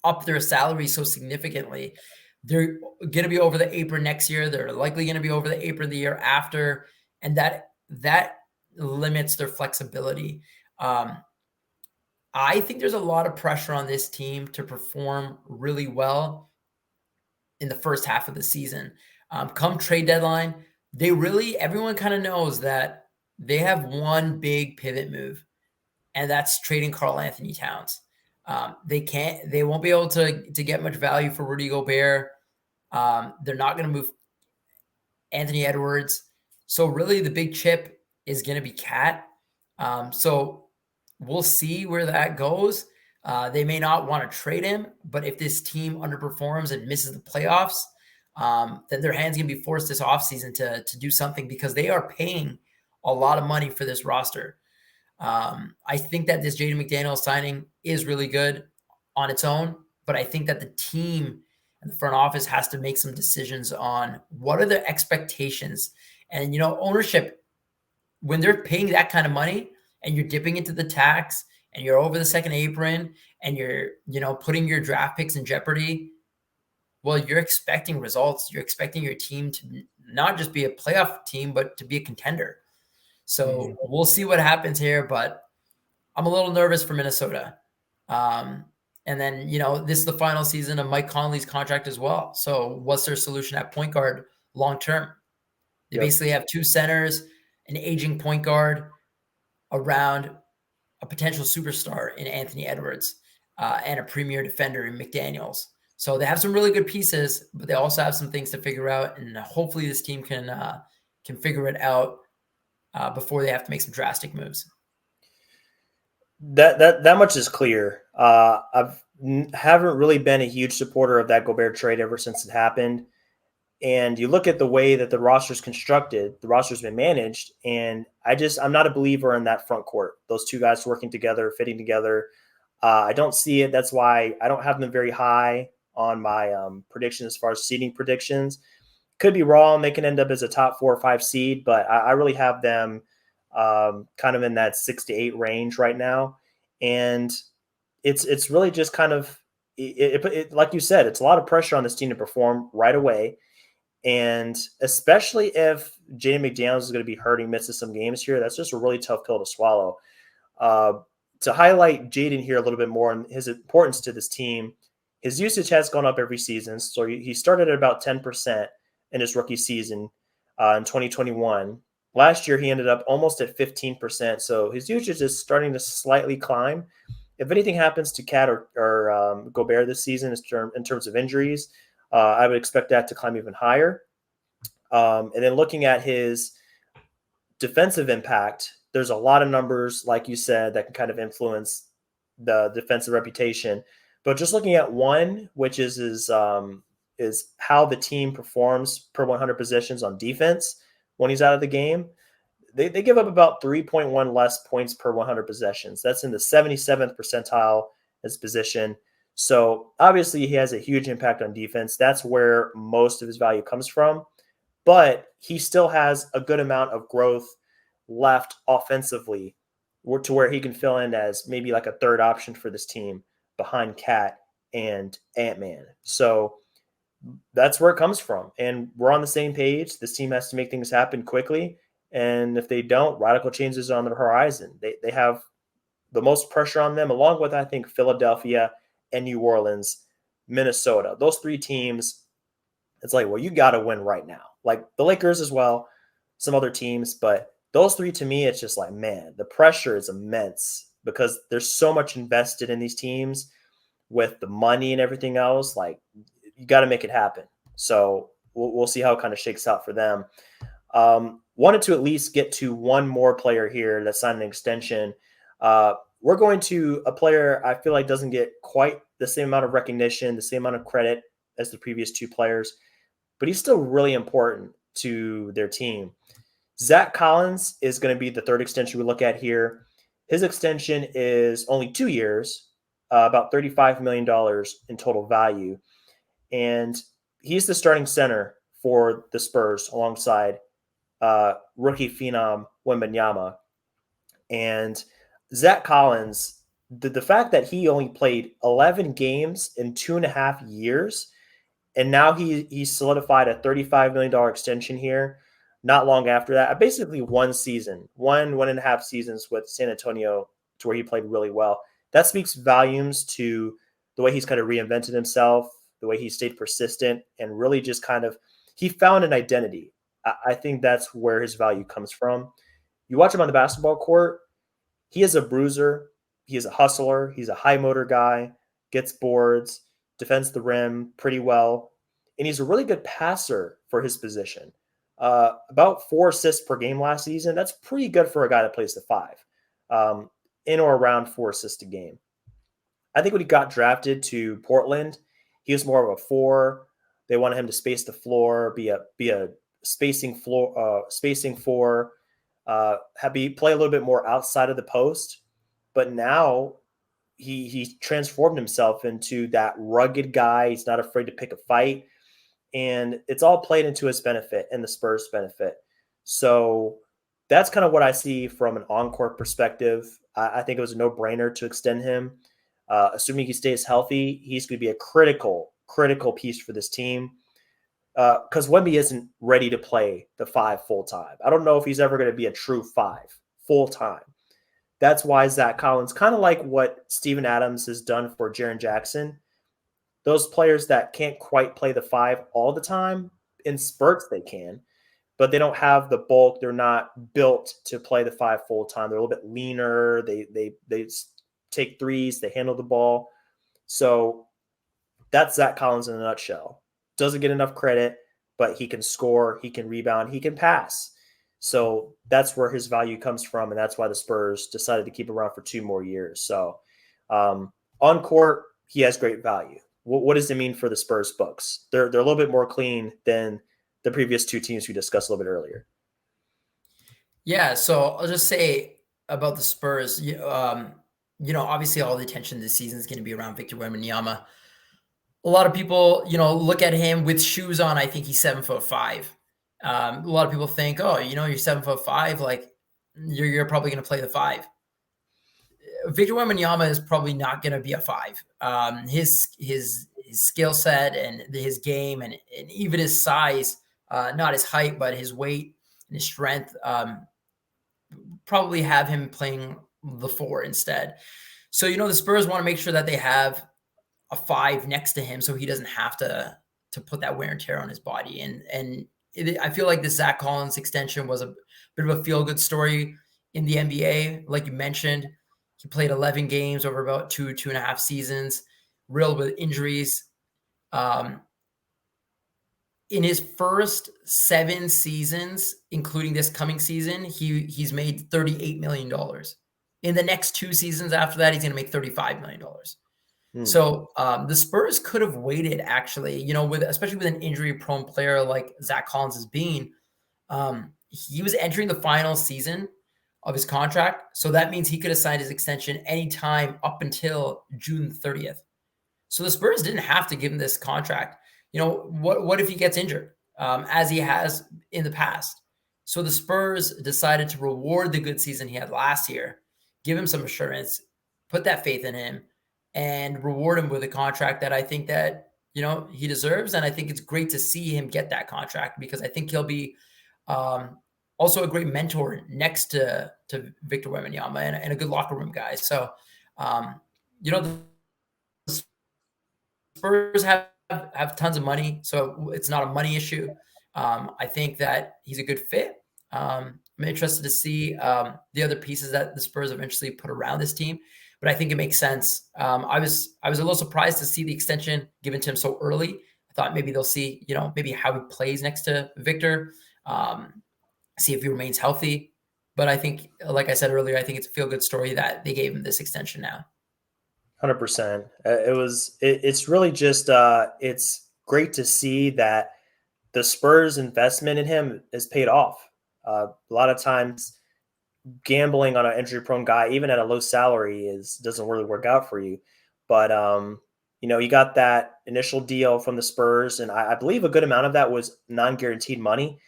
up their salary so significantly. They're going to be over the apron next year. They're likely going to be over the apron the year after. And that limits their flexibility. I think there's a lot of pressure on this team to perform really well in the first half of the season. Come trade deadline, everyone kind of knows that they have one big pivot move, and that's trading Karl-Anthony Towns. They won't be able to get much value for Rudy Gobert. They're not going to move Anthony Edwards. So really the big chip is going to be Cat. So we'll see where that goes. They may not want to trade him, but if this team underperforms and misses the playoffs, then their hands going to be forced this offseason to do something because they are paying a lot of money for this roster. I think that this Jaden McDaniels signing is really good on its own, but I think that the team and the front office has to make some decisions on what are the expectations. And, ownership, when they're paying that kind of money and you're dipping into the tax and you're over the second apron and you're, putting your draft picks in jeopardy, well, you're expecting results. You're expecting your team to not just be a playoff team, but to be a contender. So we'll see what happens here, but I'm a little nervous for Minnesota. And then, this is the final season of Mike Conley's contract as well. So what's their solution at point guard long-term? They basically have two centers, an aging point guard around a potential superstar in Anthony Edwards and a premier defender in McDaniels. So they have some really good pieces, but they also have some things to figure out. And hopefully this team can figure it out before they have to make some drastic moves. That much is clear. Haven't really been a huge supporter of that Gobert trade ever since it happened. And you look at the way that the roster's constructed, the roster's been managed, and I'm not a believer in that front court. Those two guys working together, fitting together. I don't see it. That's why I don't have them very high on my prediction as far as seeding predictions. Could be wrong. They can end up as a top 4 or 5 seed, but I really have them kind of in that 6 to 8 range right now. And it's really just kind of like you said, it's a lot of pressure on this team to perform right away. And especially if Jaden McDaniels is going to be hurting, missing some games here, that's just a really tough pill to swallow. Uh, to highlight Jaden here a little bit more and his importance to this team, his usage has gone up every season. So he started at about 10% in his rookie season in 2021. Last year, he ended up almost at 15%. So his usage is starting to slightly climb. If anything happens to Cat or Gobert this season in terms of injuries, I would expect that to climb even higher. And then looking at his defensive impact, there's a lot of numbers, like you said, that can kind of influence the defensive reputation. But just looking at one, which is how the team performs per 100 possessions on defense when he's out of the game. They give up about 3.1 less points per 100 possessions. That's in the 77th percentile as position. So obviously he has a huge impact on defense. That's where most of his value comes from. But he still has a good amount of growth left offensively to where he can fill in as maybe like a third option for this team behind Cat and Ant-Man. So that's where it comes from. And we're on the same page. This team has to make things happen quickly. And if they don't, radical changes are on the horizon. They have the most pressure on them, along with, I think, Philadelphia and New Orleans, Minnesota. Those three teams, it's like, well, you got to win right now. Like the Lakers as well, some other teams. But those three, to me, it's just like, man, the pressure is immense because there's so much invested in these teams with the money and everything else. Like, you got to make it happen. So we'll see how it kind of shakes out for them. Wanted to at least get to one more player here that signed an extension. We're going to a player I feel like doesn't get quite the same amount of recognition, the same amount of credit as the previous two players, but he's still really important to their team. Zach Collins is going to be the third extension we look at here. His extension is only 2 years, about $35 million in total value. And he's the starting center for the Spurs alongside rookie phenom Wembanyama. And Zach Collins, the fact that he only played 11 games in 2.5 years, and now he's solidified a $35 million extension here. Not long after that, basically 1.5 seasons with San Antonio to where he played really well. That speaks volumes to the way he's kind of reinvented himself, the way he stayed persistent, and really just kind of he found an identity. I think that's where his value comes from. You watch him on the basketball court, he is a bruiser, he is a hustler, he's a high motor guy, gets boards, defends the rim pretty well, and he's a really good passer for his position. About 4 assists per game last season. That's pretty good for a guy that plays the five, in or around 4 assists a game. I think when he got drafted to Portland, he was more of a four. They wanted him to space the floor, be a spacing four, play a little bit more outside of the post. But now he transformed himself into that rugged guy. He's not afraid to pick a fight, and it's all played into his benefit and the Spurs' benefit. So that's kind of what I see from an on-court perspective. I think it was a no-brainer to extend him. Assuming he stays healthy, he's going to be a critical piece for this team because Wemby isn't ready to play the five full time. I don't know if he's ever going to be a true five full time. That's why Zach Collins, kind of like what Steven Adams has done for Jaren Jackson, those players that can't quite play the five all the time, in spurts they can, but they don't have the bulk. They're not built to play the five full time. They're a little bit leaner. They take threes. They handle the ball. So that's Zach Collins in a nutshell. Doesn't get enough credit, but he can score, he can rebound, he can pass. So that's where his value comes from, and that's why the Spurs decided to keep him around for 2 more years. So on court, he has great value. What does it mean for the Spurs books? They're a little bit more clean than the previous two teams we discussed a little bit earlier. Yeah, so I'll just say about the Spurs, obviously all the attention this season is going to be around Victor Wembanyama. A lot of people, look at him with shoes on. I think he's 7'5". A lot of people think, oh, you're 7'5", like you're probably going to play the five. Victor Wembanyama is probably not going to be a five. His skill set and his game and even his size, not his height, but his weight and his strength, probably have him playing the four instead. So, the Spurs want to make sure that they have a five next to him so he doesn't have to put that wear and tear on his body. I feel like the Zach Collins extension was a bit of a feel-good story in the NBA. Like you mentioned, he played 11 games over about two and a half seasons, riddled with injuries. In his first 7 seasons, including this coming season, he's made $38 million. In the next 2 seasons after that, he's going to make $35 million. So the Spurs could have waited, actually, especially with an injury-prone player like Zach Collins has been. He was entering the final season of his contract, so that means he could have signed his extension anytime up until June 30th. So the Spurs didn't have to give him this contract. What if he gets injured, as he has in the past? So the Spurs decided to reward the good season he had last year, give him some assurance, put that faith in him, and reward him with a contract that I think that, he deserves. And I think it's great to see him get that contract because I think he'll be also a great mentor next to Victor Wembanyama and a good locker room guy. So, the Spurs have tons of money, so it's not a money issue. I think that he's a good fit. I'm interested to see the other pieces that the Spurs eventually put around this team, but I think it makes sense. I was a little surprised to see the extension given to him so early. I thought maybe they'll see, maybe how he plays next to Victor, see if he remains healthy. But I think, like I said earlier, I think it's a feel-good story that they gave him this extension now. 100%. It's really just, it's great to see that the Spurs investment in him has paid off. A lot of times gambling on an injury prone guy, even at a low salary, doesn't really work out for you. But, you got that initial deal from the Spurs, and I believe a good amount of that was non-guaranteed money.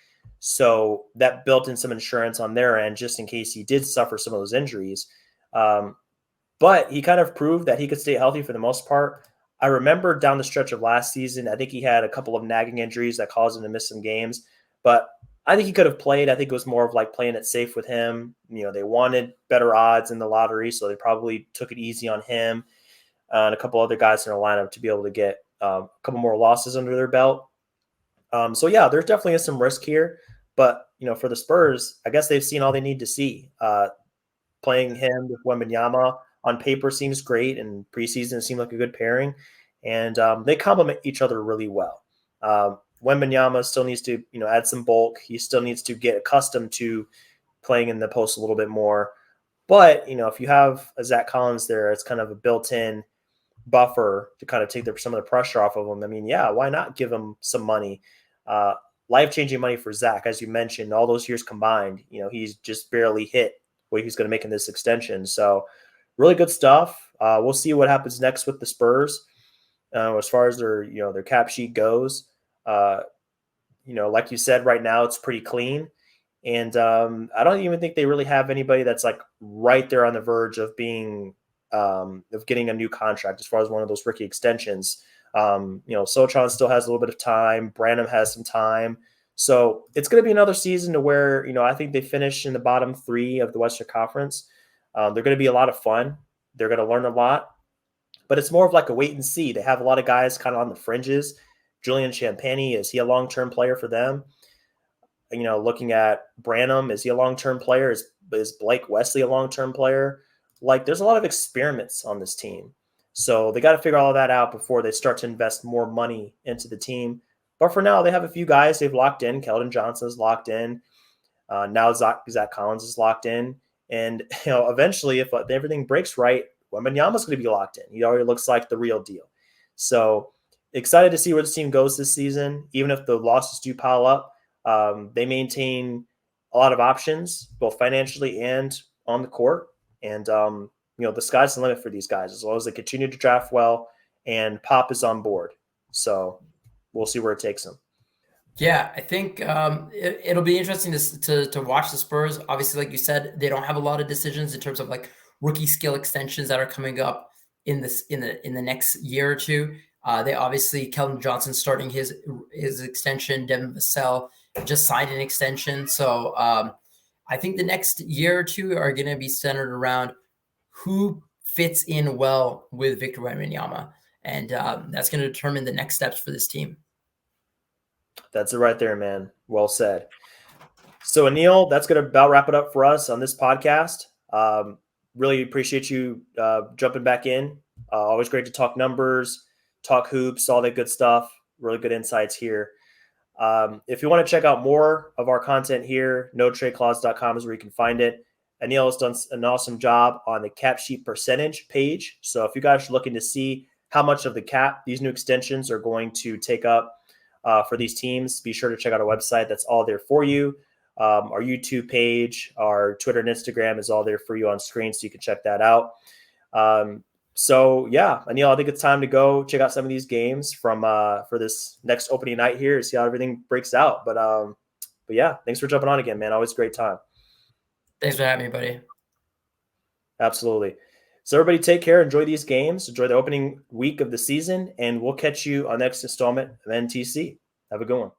So that built in some insurance on their end, just in case he did suffer some of those injuries. But he kind of proved that he could stay healthy for the most part. I remember down the stretch of last season, I think he had a couple of nagging injuries that caused him to miss some games. But I think he could have played. I think it was more of like playing it safe with him. They wanted better odds in the lottery, so they probably took it easy on him and a couple other guys in the lineup to be able to get a couple more losses under their belt. So, yeah, there definitely is some risk here. But, for the Spurs, I guess they've seen all they need to see. Playing him with Wembanyama on paper seems great, and preseason seemed like a good pairing. And they complement each other really well. Wembanyama still needs to, add some bulk. He still needs to get accustomed to playing in the post a little bit more. But, if you have a Zach Collins there, it's kind of a built-in buffer to kind of take some of the pressure off of him. I mean, yeah, why not give him some money? Life-changing money for Zach, as you mentioned, all those years combined, he's just barely hit what he's going to make in this extension. So really good stuff. We'll see what happens next with the Spurs as far as their cap sheet goes. Like you said, right now it's pretty clean. And I don't even think they really have anybody that's like right there on the verge of being of getting a new contract as far as one of those rookie extensions. Sochan still has a little bit of time. Branham has some time. So it's going to be another season to where, I think they finish in the bottom 3 of the Western Conference. They're going to be a lot of fun. They're going to learn a lot. But it's more of like a wait and see. They have a lot of guys kind of on the fringes. Julian Champagny, is he a long-term player for them? Looking at Branham, is he a long-term player? Is Blake Wesley a long-term player? Like, there's a lot of experiments on this team. So they got to figure all that out before they start to invest more money into the team. But for now, they have a few guys they've locked in. Keldon Johnson's locked in. Now Zach Collins is locked in. And, eventually, if everything breaks right, Wembanyama's going to be locked in. He already looks like the real deal. So excited to see where this team goes this season. Even if the losses do pile up, they maintain a lot of options, both financially and on the court. And the sky's the limit for these guys as long as they continue to draft well and Pop is on board. So we'll see where it takes them. Yeah, I think it'll be interesting to watch the Spurs. Obviously, like you said, they don't have a lot of decisions in terms of like rookie skill extensions that are coming up in the next year or two. They obviously Keldon Johnson starting his extension. Devin Vassell just signed an extension, so I think the next year or two are going to be centered around who fits in well with Victor Wembanyama, and that's going to determine the next steps for this team. That's it right there, man. Well said. So, Anil, that's going to about wrap it up for us on this podcast. Really appreciate you jumping back in. Always great to talk numbers, talk hoops, all that good stuff. Really good insights here. If you want to check out more of our content here, notradeClause.com is where you can find it. Anil has done an awesome job on the cap sheet percentage page. So if you guys are looking to see how much of the cap these new extensions are going to take up for these teams, be sure to check out our website. That's all there for you. Our YouTube page, our Twitter and Instagram is all there for you on screen, so you can check that out. So yeah, Anil, I think it's time to go check out some of these games from for this next opening night here, see how everything breaks out. But yeah, thanks for jumping on again, man. Always a great time. Thanks for having me, buddy. Absolutely. So everybody take care, enjoy these games, enjoy the opening week of the season, and we'll catch you on the next installment of NTC. Have a good one.